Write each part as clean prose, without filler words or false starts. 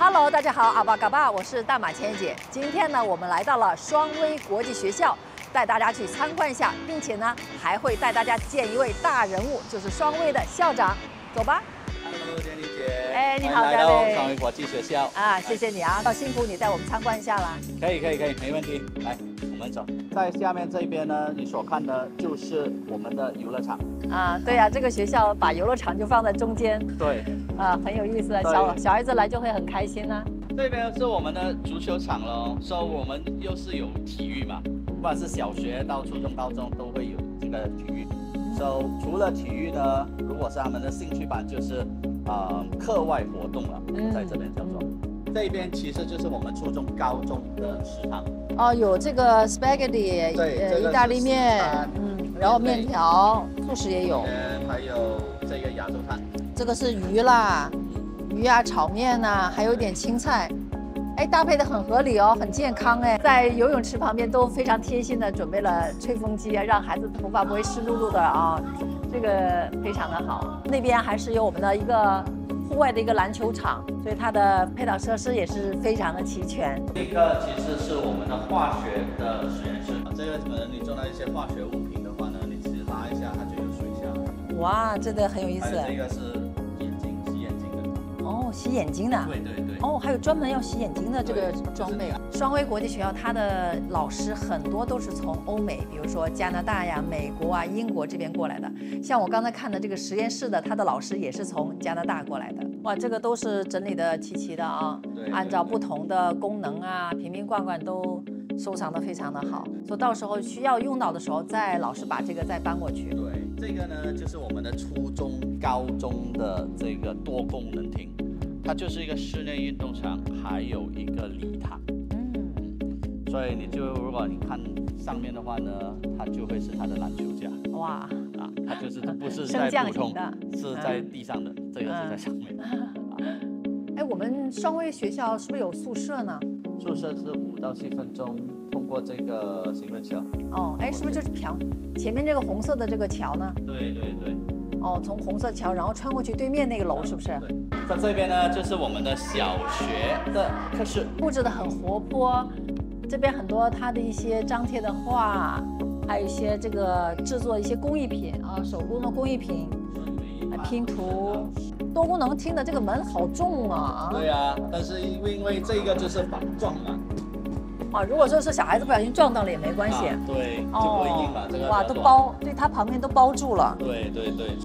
Hello， 大家好，阿巴嘎巴，我是大马千源姐。今天呢，我们来到了双威国际学校，带大家去参观一下，并且呢，还会带大家见一位大人物，就是双威的校长。走吧。Hello， 佳丽姐。哎，你好，来到双威国际学校。啊，谢谢你啊，要辛苦你带我们参观一下啦。可以，没问题。来，我们走。在下面这边呢，你所看的就是我们的游乐场。啊，对呀，这个学校把游乐场就放在中间。对。啊，很有意思，小孩子来就会很开心啊。这边是我们的足球场咯，所以我们又是有体育嘛，不管是小学到初中、高中都会有这个体育。除了体育呢，如果是他们的兴趣班，就是课外活动了，在这边叫做。这边其实就是我们初中、高中的食堂。哦，有这个 spaghetti， 意大利面，然后面条，素食也有。还有这个亚洲餐。这个是鱼啦，鱼啊，炒面啊，还有一点青菜。哎，搭配的很合理哦，很健康哎。在游泳池旁边都非常贴心的准备了吹风机，让孩子头发不会湿漉漉的啊，这个非常的好。那边还是有我们的一个户外的一个篮球场，所以它的配套设施也是非常的齐全。这个其实是我们的化学的实验室，这个可能你做到一些化学物品的话呢，你其实拉一下它就有水下来。哇，这个很有意思。这个是洗眼睛的。哦，洗眼睛的。对。哦，还有专门要洗眼睛的这个装备。双威国际学校，它的老师很多都是从欧美，比如说加拿大呀、美国啊、英国这边过来的。像我刚才看的这个实验室的，他的老师也是从加拿大过来的。哇，这个都是整理的齐齐的啊，按照不同的功能啊，瓶瓶罐罐都收藏的非常的好，所以到时候需要用到的时候，老师把这个再搬过去。对，这个呢就是我们的初中、高中的这个多功能厅。它就是一个室内运动场，还有一个礼堂。所以如果你看上面的话呢，它就会是它的篮球架。哇！啊，它不是在普通的，是在地上的，这个是在上面。哎，我们双威学校是不是有宿舍呢？宿舍是5到7分钟通过这个行人桥。哦，哎，是不是就是前面这个红色的这个桥呢？对。哦，从红色桥，然后穿过去对面那个楼，是不是？对。在这边呢，就是我们的小学的课室，布置得很活泼。这边很多它的一些张贴的画，还有一些这个制作一些工艺品啊，手工的工艺品，拼图。多功能厅的这个门好重啊！对啊，但是因为这个就是防撞嘛。啊，如果说是小孩子不小心撞到了也没关系。对，就不会硬嘛。这个哇，都包，对，它旁边都包住了。对。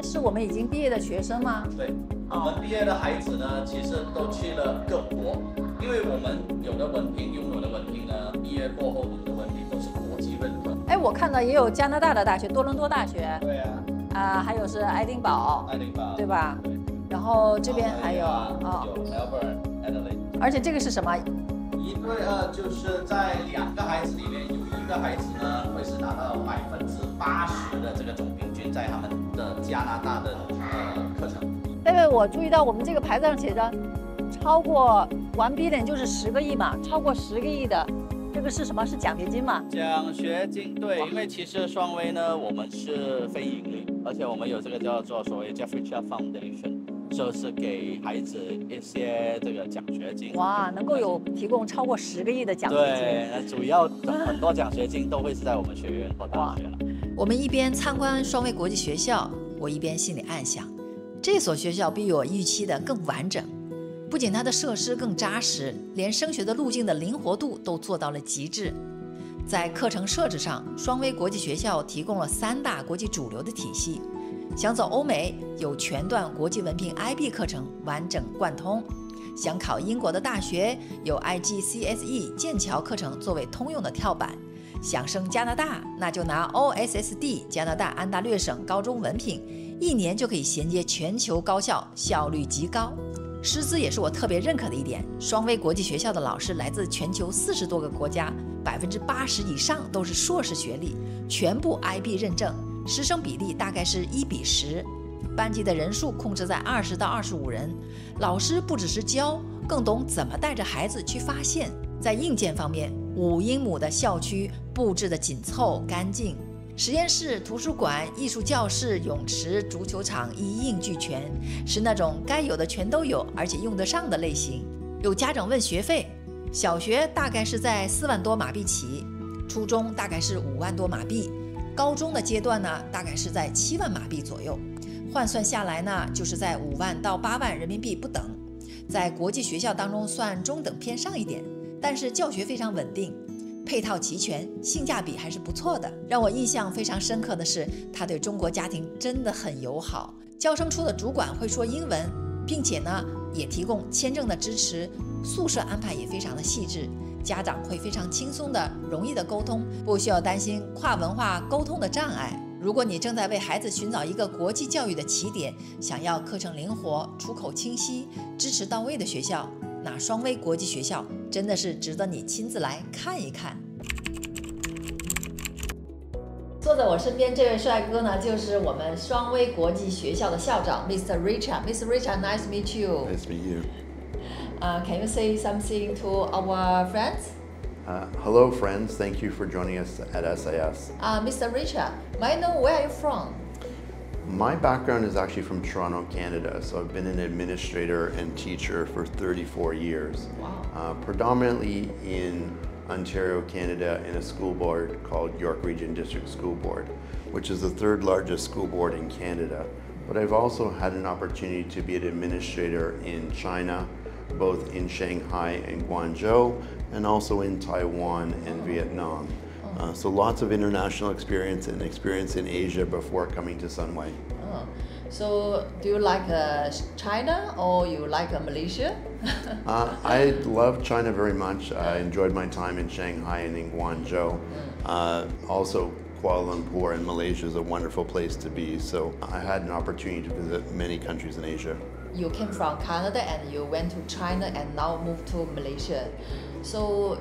是我们已经毕业的学生吗？对，我们毕业的孩子呢，其实都去了各国，因为我们有的文凭，拥有的文凭呢，毕业过后读的文凭都是国际认可。哎，我看到也有加拿大的大学，多伦多大学。对啊。还有是爱丁堡，对吧？对。然后这边还有有 Melbourne、Adelaide。而且这个是什么？一对就是在2个孩子里面，有1个孩子呢会是拿到80%的这个总平均，在他们的加拿大的课程。因为我注意到我们这个牌子上写着，超过1 billion就是10个亿嘛，超过10个亿的，这个是什么？是奖学金嘛？奖学金，对，因为其实双威呢，我们是非盈利，而且我们有这个叫做所谓 Jeffrey Foundation。就是给孩子一些这个奖学金。哇，能够有提供超过10个亿的奖学金。对，那主要很多奖学金都会是在我们学院和大学了。我们一边参观双威国际学校，我一边心里暗想，这所学校比我预期的更完整。不仅它的设施更扎实，连升学的路径的灵活度都做到了极致。在课程设置上，双威国际学校提供了3大国际主流的体系。想走欧美，有全段国际文凭 IB 课程完整贯通；想考英国的大学，有 IGCSE 剑桥课程作为通用的跳板；想升加拿大，那就拿 OSSD 加拿大安大略省高中文凭，1年就可以衔接全球高校，效率极高。师资也是我特别认可的一点，双威国际学校的老师来自全球40多个国家，80%以上都是硕士学历，全部 IB 认证。师生比例大概是1比10，班级的人数控制在20到25人。老师不只是教，更懂怎么带着孩子去发现。在硬件方面，5英亩的校区布置得紧凑干净，实验室、图书馆、艺术教室、泳池、足球场一应俱全，是那种该有的全都有，而且用得上的类型。有家长问学费，小学大概是在4万多马币起，初中大概是5万多马币，高中的阶段呢，大概是在7万马币左右，换算下来呢，就是在5万到8万人民币不等，在国际学校当中算中等偏上一点，但是教学非常稳定，配套齐全，性价比还是不错的。让我印象非常深刻的是，他对中国家庭真的很友好，教生处的主管会说英文，并且呢，也提供签证的支持，宿舍安排也非常的细致。家长会非常轻松的、容易的沟通，不需要担心跨文化沟通的障碍。如果你正在为孩子寻找一个国际教育的起点，想要课程灵活、出口清晰、支持到位的学校，那双威国际学校真的是值得你亲自来看一看。坐在我身边这位帅哥呢，就是我们双威国际学校的校长 Mr. Richard。Mr. Richard, nice to meet you. Nice to meet you. Can you say something to our friends? Hello, friends. Thank you for joining us at SIS. Mr. Richard, may I know where are you from? My background is actually from Toronto, Canada, so I've been an administrator and teacher for 34 years. Wow. Predominantly in Ontario, Canada, in a school board called York Region District School Board, which is the 3rd largest school board in Canada. But I've also had an opportunity to be an administrator in China, both in Shanghai and Guangzhou, and also in Taiwan and Vietnam. So lots of international experience and experience in Asia before coming to Sunway. Oh. So do you like China or you like Malaysia? I love China very much. I enjoyed my time in Shanghai and in Guangzhou. Also Kuala Lumpur and Malaysia is a wonderful place to be. So I had an opportunity to visit many countries in Asia. You came from Canada and you went to China and now moved to Malaysia. So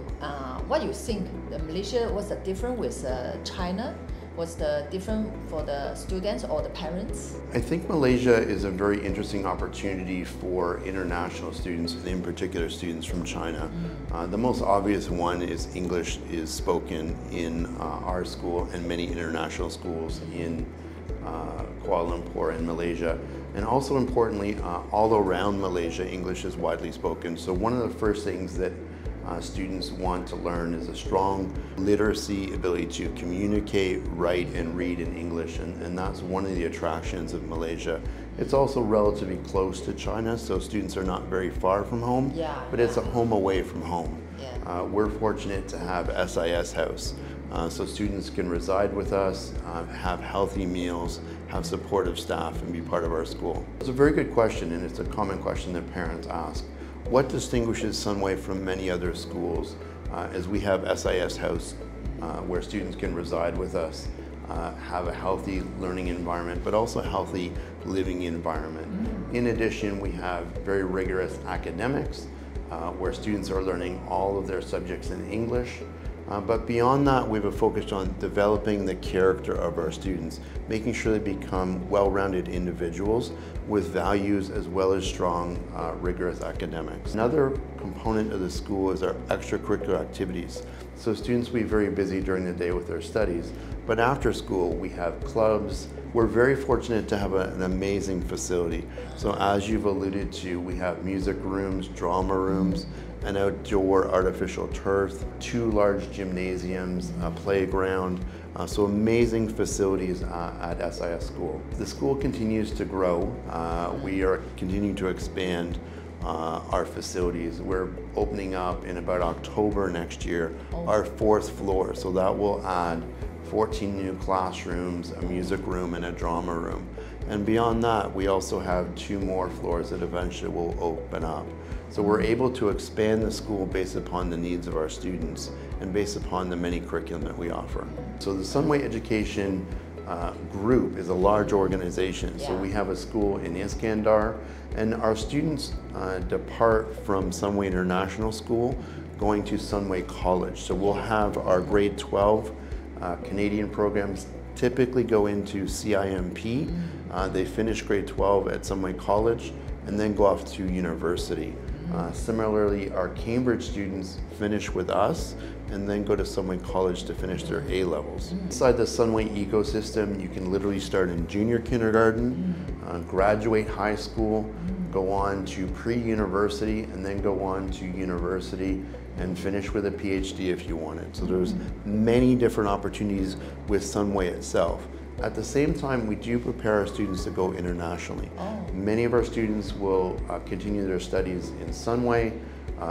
what do you think? Malaysia was the different with China? What's the different for the students or the parents? I think Malaysia is a very interesting opportunity for international students, and in particular students from China. The most obvious one is English is spoken in our school and many international schools in Kuala Lumpur and Malaysia. And also importantly, all around Malaysia, English is widely spoken. So one of the first things that students want to learn is a strong literacy ability to communicate, write, and read in English, and that's one of the attractions of Malaysia. It's also relatively close to China, so students are not very far from home, but it's a home away from home. We're fortunate to have SIS House, so students can reside with us, have healthy meals, have supportive staff, and be part of our school. It's a very good question, and it's a common question that parents ask. What distinguishes Sunway from many other schools is we have SIS House where students can reside with us, have a healthy learning environment, but also a healthy living environment. In addition, we have very rigorous academics where students are learning all of their subjects in English. But beyond that, we've focused on developing the character of our students, making sure they become well-rounded individuals with values as well as strong, rigorous academics. Another component of the school is our extracurricular activities. So students will be very busy during the day with their studies, but after school we have clubs. We're very fortunate to have an amazing facility. So as you've alluded to, we have music rooms, drama rooms, an outdoor artificial turf, 2 large gymnasiums, a playground, so amazing facilities at SIS School. The school continues to grow. We are continuing to expand our facilities. We're opening up in about October next year, our 4th floor, so that will add 14 new classrooms, a music room, and a drama room. And beyond that, we also have 2 more floors that eventually will open up. So we're able to expand the school based upon the needs of our students and based upon the many curriculum that we offer. So the Sunway Education group is a large organization. So we have a school in Iskandar, and our students depart from Sunway International School going to Sunway College. So we'll have our grade 12 Canadian programs typically go into CIMP. They finish grade 12 at Sunway College and then go off to university. Similarly, our Cambridge students finish with us and then go to Sunway College to finish their A-levels. Inside the Sunway ecosystem, you can literally start in junior kindergarten, graduate high school, go on to pre-university, and then go on to university and finish with a PhD if you wanted. So there's many different opportunities with Sunway itself. At the same time, we do prepare our students to go internationally. Many of our students will continue their studies in Sunway.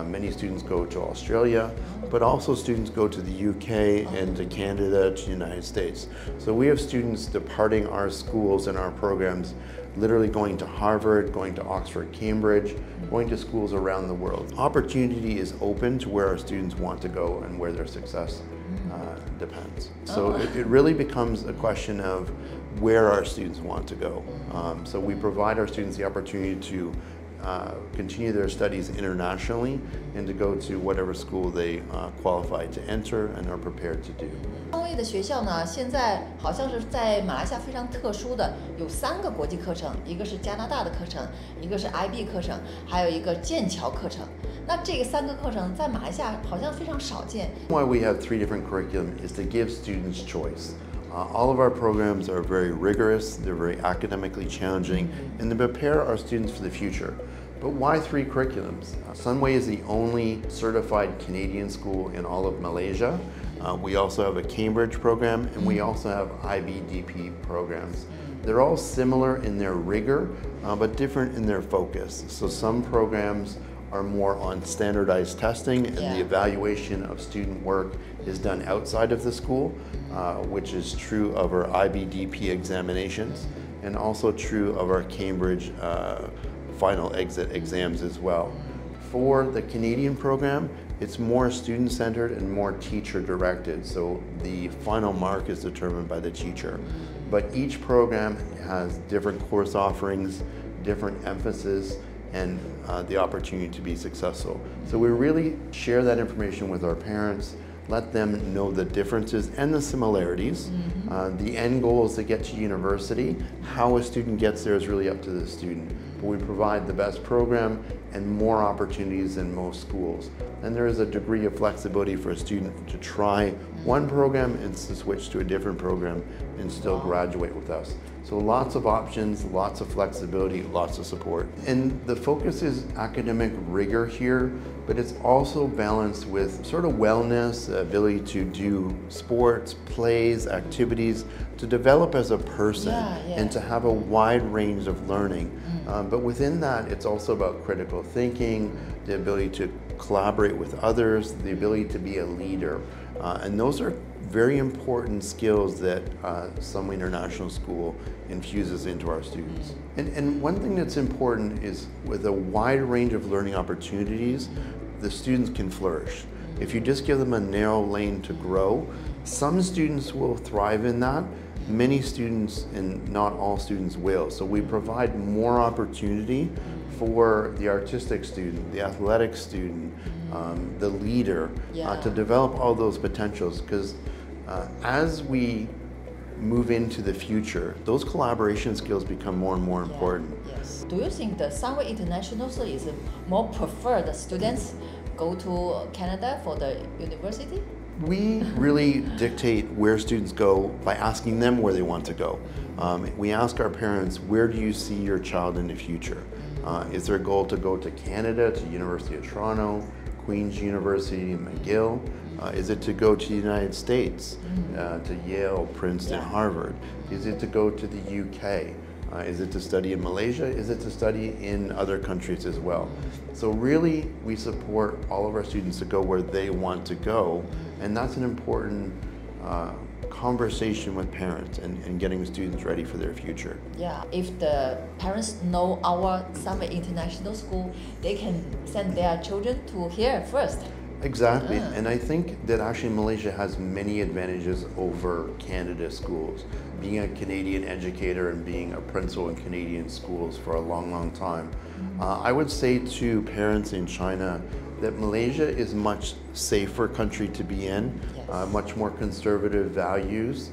Many students go to Australia, but also students go to the UK and to Canada, to the United States. So we have students departing our schools and our programs, literally going to Harvard, going to Oxford, Cambridge, going to schools around the world. Opportunity is open to where our students want to go and where their success depends. So it really becomes a question of where our students want to go. So we provide our students the opportunity to continue their studies internationally and to go to whatever school they qualify to enter and are prepared to do. 双位的学校呢，现在好像是在马来西亚非常特殊的，有3个国际课程，一个是加拿大的课程，一个是 IB 课程，还有一个剑桥课程。那这个3个课程在马来西亚好像非常少见。Why we have 3 different curriculum is to give students choice. All of our programs are very rigorous, they're very academically challenging, and they prepare our students for the future. But why 3 curriculums? Sunway is the only certified Canadian school in all of Malaysia. We also have a Cambridge program, and we also have IBDP programs. They're all similar in their rigor, but different in their focus. So some programs are more on standardized testing, and the evaluation of student work is done outside of the school, which is true of our IBDP examinations, and also true of our Cambridge final exit exams as well. For the Canadian program, it's more student-centered and more teacher-directed, so the final mark is determined by the teacher. But each program has different course offerings, different emphasis, and the opportunity to be successful. So we really share that information with our parents, let them know the differences and the similarities. The end goal is to get to university. How a student gets there is really up to the student. But we provide the best program and more opportunities than most schools. And there is a degree of flexibility for a student to try one program and to switch to a different program and still graduate with us. So lots of options, lots of flexibility, lots of support. And the focus is academic rigor here, but it's also balanced with sort of wellness, ability to do sports, plays, activities, to develop as a person and to have a wide range of learning. But within that, it's also about critical thinking, the ability to collaborate with others, the ability to be a leader. And those are very important skills that Sunway International School infuses into our students. And one thing that's important is with a wide range of learning opportunities, the students can flourish. If you just give them a narrow lane to grow, some students will thrive in that. Many students, and not all students, will. So we provide more opportunity for the artistic student, the athletic student, the leader, to develop all those potentials. Because as we move into the future, those collaboration skills become more and more important. Yes. Do you think the Sunway International is more preferred students go to Canada for the university? We really dictate where students go by asking them where they want to go. We ask our parents, where do you see your child in the future? Is their goal to go to Canada, to University of Toronto, Queen's University, McGill? Is it to go to the United States, to Yale, Princeton, Harvard? Is it to go to the UK? Is it to study in Malaysia? Is it to study in other countries as well? So really, we support all of our students to go where they want to go, and that's an important conversation with parents and getting students ready for their future. Yeah, if the parents know our Sunway International School, they can send their children to here first. Exactly, and I think that actually Malaysia has many advantages over Canada schools. Being a Canadian educator and being a principal in Canadian schools for a long, long time, I would say to parents in China that Malaysia is a much safer country to be in, much more conservative values.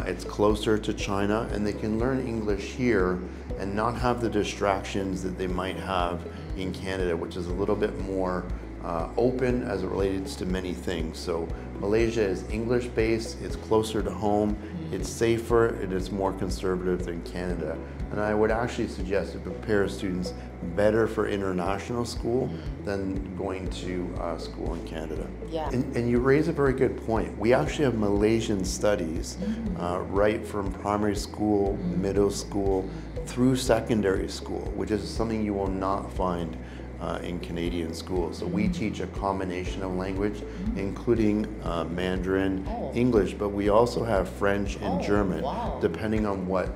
It's closer to China, and they can learn English here and not have the distractions that they might have in Canada, which is a little bit more open as it relates to many things. So Malaysia is English-based, it's closer to home, it's safer, it is more conservative than Canada. And I would actually suggest to prepare students better for international school than going to school in Canada. Yeah. And you raise a very good point. We actually have Malaysian studies right from primary school, middle school, through secondary school, which is something you will not find in Canadian schools. So we teach a combination of language, including Mandarin, English, but we also have French and German, depending on what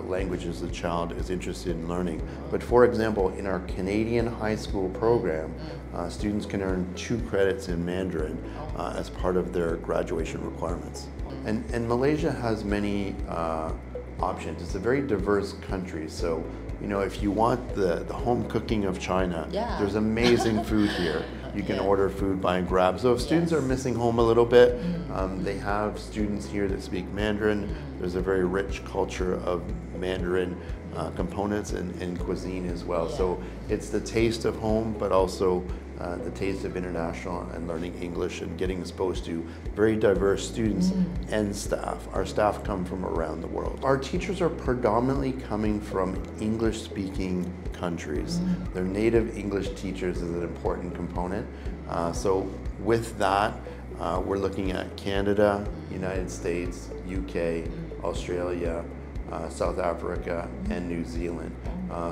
languages the child is interested in learning. But for example, in our Canadian high school program, students can earn 2 credits in Mandarin as part of their graduation requirements. And Malaysia has many options. It's a very diverse country. So, you know, if you want the home cooking of China, there's amazing food here. You can order food by grab. So if students are missing home a little bit, they have students here that speak Mandarin. There's a very rich culture of Mandarin components and cuisine as well. So it's the taste of home, but also the taste of international and learning English and getting exposed to very diverse students and staff. Our staff come from around the world. Our teachers are predominantly coming from English-speaking countries. Their native English teachers is an important component. So with that, we're looking at Canada, United States, UK, Australia, South Africa, and New Zealand.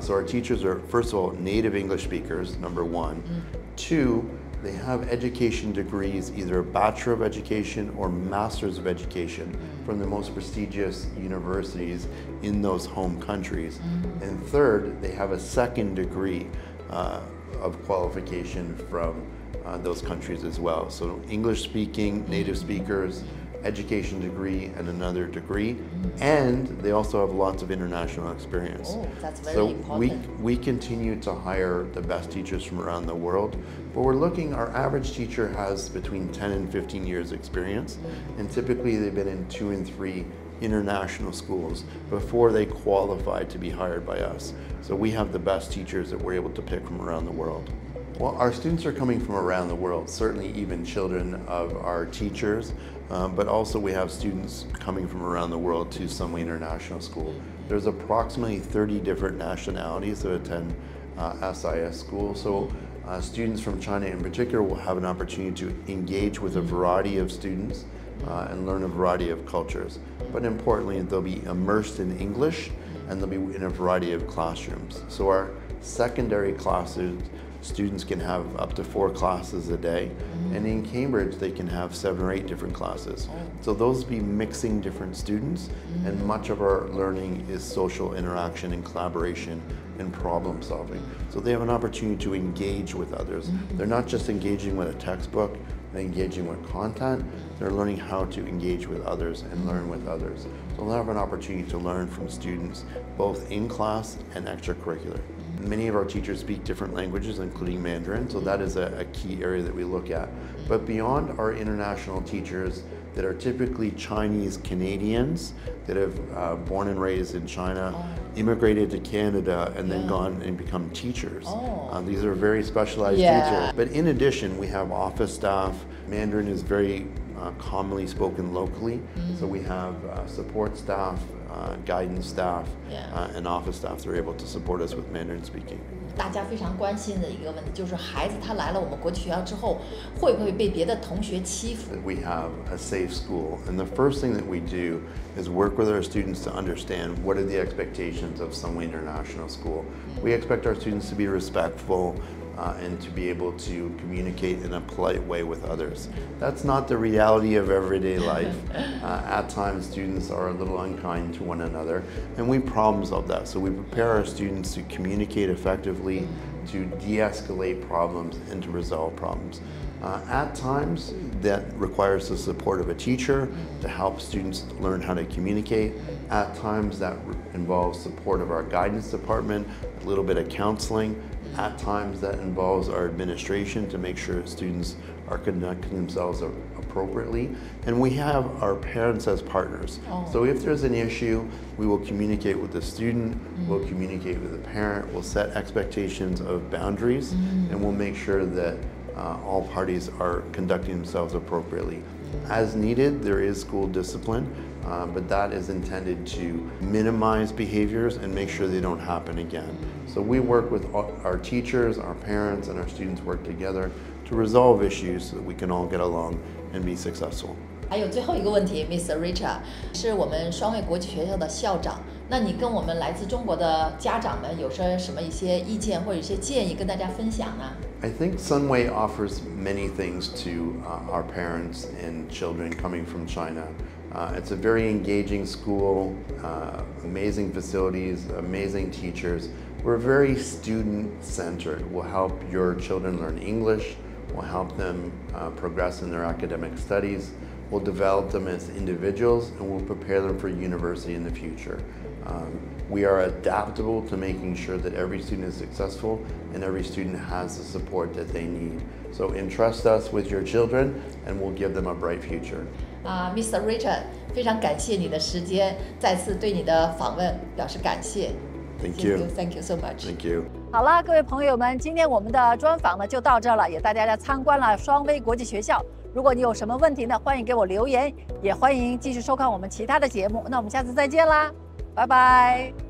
So our teachers are, first of all, native English speakers, number 1. 2, they have education degrees, either a Bachelor of Education or Masters of Education from the most prestigious universities in those home countries. And 3rd, they have a 2nd degree of qualification from those countries as well. So English speaking, native speakers, education degree, and another degree, and they also have lots of international experience. Oh, that's very important. So we continue to hire the best teachers from around the world, but we're looking, our average teacher has between 10 and 15 years experience, and typically they've been in 2 and 3 international schools before they qualify to be hired by us. So we have the best teachers that we're able to pick from around the world. Well, our students are coming from around the world, certainly even children of our teachers, but also we have students coming from around the world to Sunway International School. There's approximately 30 different nationalities that attend SIS school, so students from China in particular will have an opportunity to engage with a variety of students and learn a variety of cultures. But importantly, they'll be immersed in English and they'll be in a variety of classrooms. So our secondary classes, students can have up to 4 classes a day, and in Cambridge they can have 7 or 8 different classes. So those be mixing different students, and much of our learning is social interaction and collaboration and problem solving. So they have an opportunity to engage with others. They're not just engaging with a textbook, they're engaging with content, they're learning how to engage with others and learn with others. So they'll have an opportunity to learn from students both in class and extracurricular. Many of our teachers speak different languages, including Mandarin, so that is a key area that we look at. But beyond our international teachers that are typically Chinese Canadians that have born and raised in China, immigrated to Canada, and then gone and become teachers. These are very specialized teachers. But in addition, we have office staff. Mandarin is very commonly spoken locally, so we have support staff, guidance staff, and office staff that are able to support us with Mandarin speaking. 大家非常关心的一个问题就是孩子他来了我们国际学校之后会不会被别的同学欺负 We have a safe school, and the first thing that we do is work with our students to understand what are the expectations of Sunway International School. We expect our students to be respectful and to be able to communicate in a polite way with others. That's not the reality of everyday life. At times students are a little unkind to one another, and we problem solve that. So we prepare our students to communicate effectively, to de-escalate problems, and to resolve problems. At times that requires the support of a teacher to help students learn how to communicate. At times that involves support of our guidance department, a little bit of counseling. At times that involves our administration to make sure students are conducting themselves appropriately. And we have our parents as partners. So if there's an issue, we will communicate with the student, we'll communicate with the parent, we'll set expectations of boundaries, and we'll make sure that all parties are conducting themselves appropriately. As needed, there is school discipline, but that is intended to minimize behaviors and make sure they don't happen again. So we work with our teachers, our parents, and our students work together to resolve issues so that we can all get along and be successful. 还有最后一个问题 ，Mr. Richard 是我们双卫国际学校的校长，那你跟我们来自中国的家长们有说什么一些意见或者一些建议跟大家分享呢？ I think Sunway offers many things to our parents and children coming from China. It's a very engaging school, amazing facilities, amazing teachers. We're very student-centered. We'll help your children learn English. We'll help them progress in their academic studies. We'll develop them as individuals, and we'll prepare them for university in the future. We are adaptable to making sure that every student is successful and every student has the support that they need. So entrust us with your children, and we'll give them a bright future. Mr. Richard 非常感谢你的时间，再次对你的访问表示感谢。Thank you. Thank you so much. Thank you. 好了，各位朋友们，今天我们的专访呢就到这了，也带大家参观了双威国际学校。如果你有什么问题呢，欢迎给我留言，也欢迎继续收看我们其他的节目。那我们下次再见啦，拜拜。